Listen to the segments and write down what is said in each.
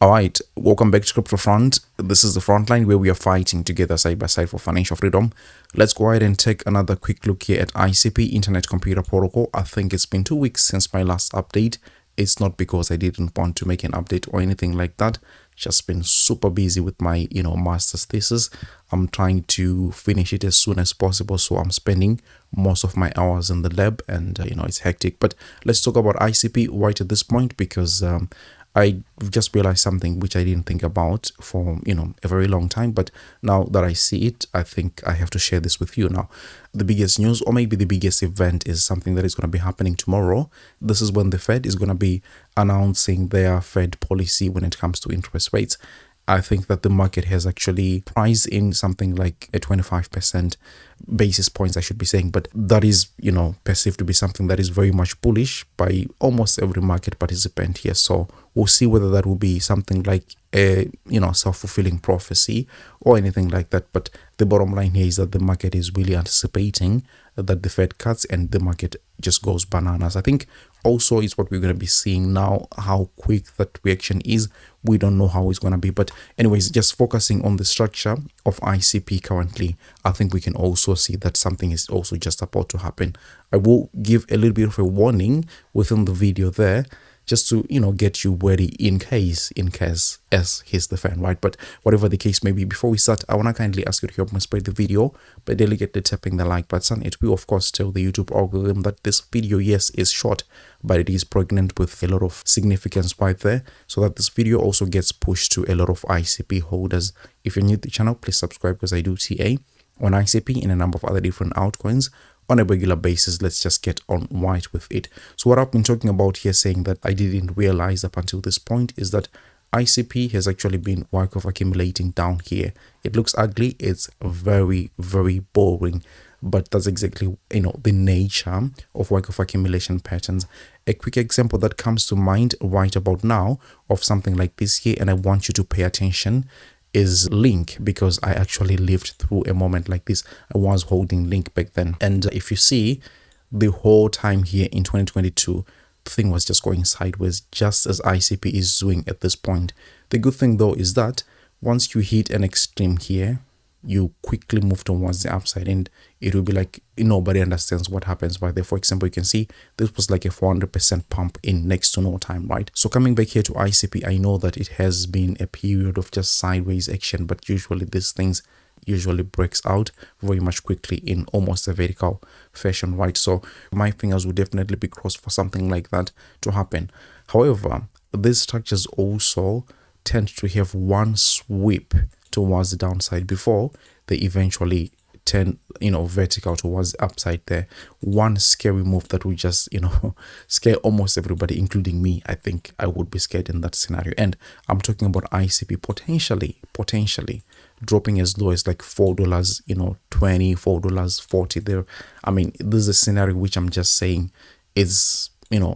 All right, welcome back to Crypto Front. This is the front line where we are fighting together side by side for financial freedom. Let's go ahead and take another quick look here at ICP Internet Computer Protocol. I think it's been 2 weeks since my last update. It's not because I didn't want to make an update or anything like that. Just been super busy with my master's thesis. I'm trying to finish it as soon as possible, so I'm spending most of my hours in the lab, and it's hectic. But let's talk about ICP right at this point, because I just realized something which I didn't think about for a very long time, but now that I see it, I think I have to share this with you now. The biggest news, or maybe the biggest event, is something that is going to be happening tomorrow. This is when the Fed is going to be announcing their Fed policy when it comes to interest rates. I think that the market has actually priced in something like a 25% basis points, I should be saying, but that is, perceived to be something that is very much bullish by almost every market participant here. So we'll see whether that will be something like a, self-fulfilling prophecy or anything like that. But the bottom line here is that the market is really anticipating that the Fed cuts and the market just goes bananas. I think also is what we're going to be seeing now, how quick that reaction is. We don't know how it's going to be, but anyways, just focusing on the structure of ICP currently, I think we can also see that something is also just about to happen. I will give a little bit of a warning within the video there, just to get you ready in case S hits the fan, right? But whatever the case may be, before we start, I want to kindly ask you to help me spread the video by delicately tapping the like button. It will of course tell the YouTube algorithm that this video, yes, is short, but it is pregnant with a lot of significance right there, so that this video also gets pushed to a lot of ICP holders. If you're new to the channel, please subscribe, because I do TA on ICP and a number of other different altcoins on a regular basis. Let's just get on right with it. So what I've been talking about here, saying that I didn't realize up until this point, is that ICP has actually been work of accumulating down here. It looks ugly, it's very, very boring, but that's exactly the nature of work of accumulation patterns. A quick example that comes to mind right about now of something like this here, and I want you to pay attention, is Link, because I actually lived through a moment like this. I was holding Link back then, and if you see, the whole time here in 2022, the thing was just going sideways, just as ICP is doing at this point. The good thing though is that once you hit an extreme here, you quickly move towards the upside, and it will be like nobody understands what happens right there. For example, you can see this was like a 400% pump in next to no time, right? So coming back here to ICP, I know that it has been a period of just sideways action, but usually these things usually breaks out very much quickly in almost a vertical fashion, right? So my fingers would definitely be crossed for something like that to happen. However, these structures also tend to have one sweep towards the downside before they eventually turn vertical towards the upside there. One scary move that would just scare almost everybody, including me. I think I would be scared in that scenario, and I'm talking about ICP potentially dropping as low as like $4, $20, $4.40 there. I mean, this is a scenario which I'm just saying is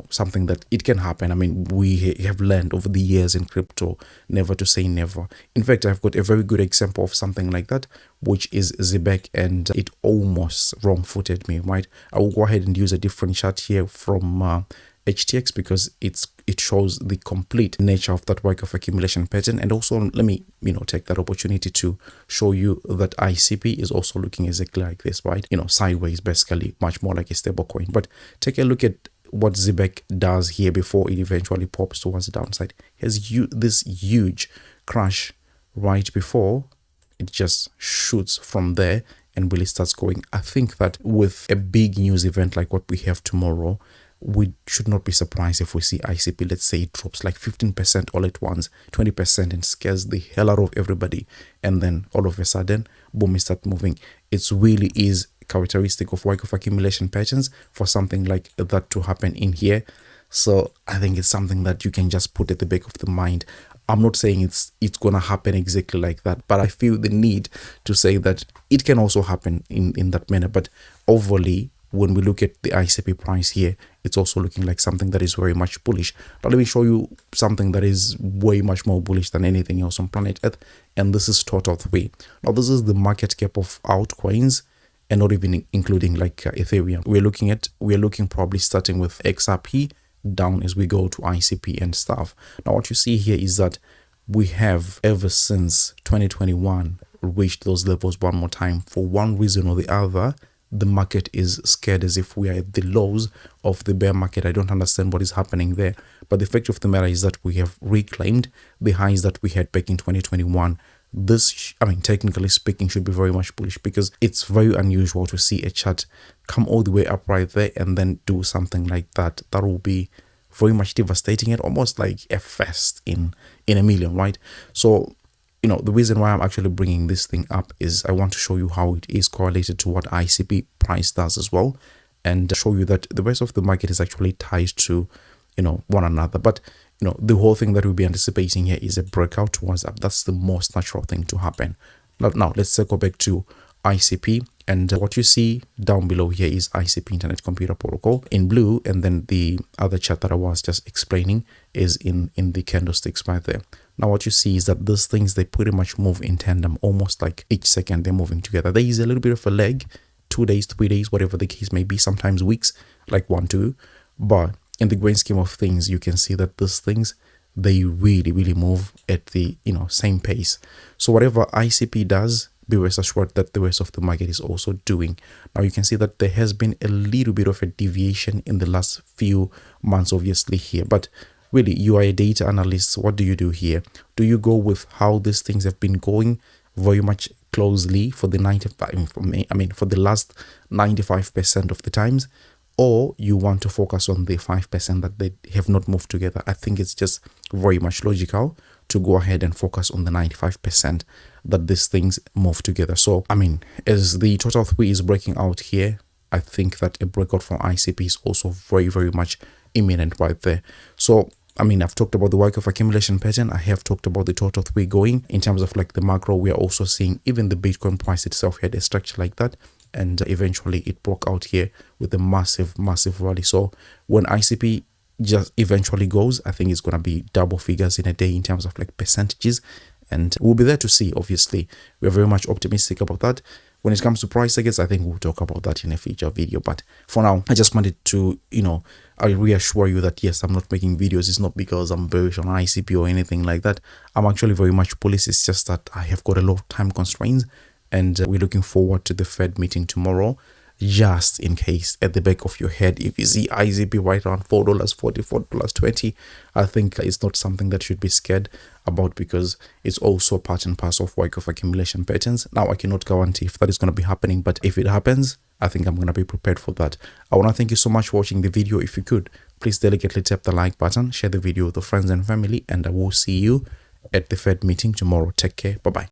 something that it can happen. I mean, we have learned over the years in crypto never to say never. In fact, I've got a very good example of something like that, which is Zebek, and it almost wrong-footed me, right? I will go ahead and use a different chart here from HTX, because it shows the complete nature of that work of accumulation pattern. And also let me take that opportunity to show you that ICP is also looking exactly like this, right? Sideways, basically much more like a stable coin. But take a look at what Zebek does here before it eventually pops towards the downside. It has this huge crash right before it just shoots from there and really starts going. I think that with a big news event like what we have tomorrow, we should not be surprised if we see ICP, let's say, it drops like 15% all at once, 20%, and scares the hell out of everybody, and then all of a sudden, boom, it starts moving. It really is characteristic of work of accumulation patterns for something like that to happen in here. So I think it's something that you can just put at the back of the mind. I'm not saying it's gonna happen exactly like that, but I feel the need to say that it can also happen in that manner. But overly, when we look at the ICP price here, it's also looking like something that is very much bullish. But let me show you something that is way much more bullish than anything else on planet Earth, and this is Total 3. Now this is the market cap of altcoins, and not even including like Ethereum. We're looking probably starting with XRP down as we go to ICP and stuff. Now what you see here is that we have ever since 2021 reached those levels one more time. For one reason or the other, the market is scared as if we are at the lows of the bear market. I don't understand what is happening there. But the fact of the matter is that we have reclaimed the highs that we had back in 2021. This, I mean, technically speaking, should be very much bullish, because it's very unusual to see a chart come all the way up right there and then do something like that. That will be very much devastating and almost like a first in a million, right? So, you know, the reason why I'm actually bringing this thing up is I want to show you how it is correlated to what ICP price does as well, and show you that the rest of the market is actually tied to, you know, one another. But, you know, the whole thing that we'll be anticipating here is a breakout towards up. That's the most natural thing to happen. Now let's circle back to ICP, and what you see down below here is ICP Internet Computer Protocol in blue, and then the other chart that I was just explaining is in the candlesticks right there. Now what you see is that these things, they pretty much move in tandem, almost like each second they're moving together. There is a little bit of a lag, 2 days, 3 days, whatever the case may be, sometimes weeks, like 1, 2, but in the grand scheme of things, you can see that these things, they really move at the, you know, same pace. So whatever ICP does, be rest assured that the rest of the market is also doing. Now you can see that there has been a little bit of a deviation in the last few months, obviously here, but really, you are a data analyst. What do you do here? Do you go with how these things have been going very much closely for the 95, for the last 95% of the times, or you want to focus on the 5% that they have not moved together? I think it's just very much logical to go ahead and focus on the 95% that these things move together. So, I mean, as the total 3 is breaking out here, I think that a breakout from ICP is also very much imminent right there. So, I mean, I've talked about the work of accumulation pattern. I have talked about the total 3 going. In terms of like the macro, we are also seeing even the Bitcoin price itself had a structure like that. And eventually it broke out here with a massive rally. So when ICP just eventually goes, I think it's going to be double figures in a day in terms of like percentages. And we'll be there to see, obviously. We're very much optimistic about that. When it comes to price targets, I think we'll talk about that in a future video. But for now, I just wanted to, you know, I reassure you that yes, I'm not making videos. It's not because I'm bearish on ICP or anything like that. I'm actually very much bullish. It's just that I have got a lot of time constraints, and we're looking forward to the Fed meeting tomorrow. Just in case, at the back of your head, if you see ICP right around $4.40, $4.20, I think it's not something that should be scared about, because it's also part and parcel of work of accumulation patterns. Now, I cannot guarantee if that is going to be happening, but if it happens, I think I'm going to be prepared for that. I want to thank you so much for watching the video. If you could, please delicately tap the like button, share the video with your friends and family, and I will see you at the Fed meeting tomorrow. Take care. Bye-bye.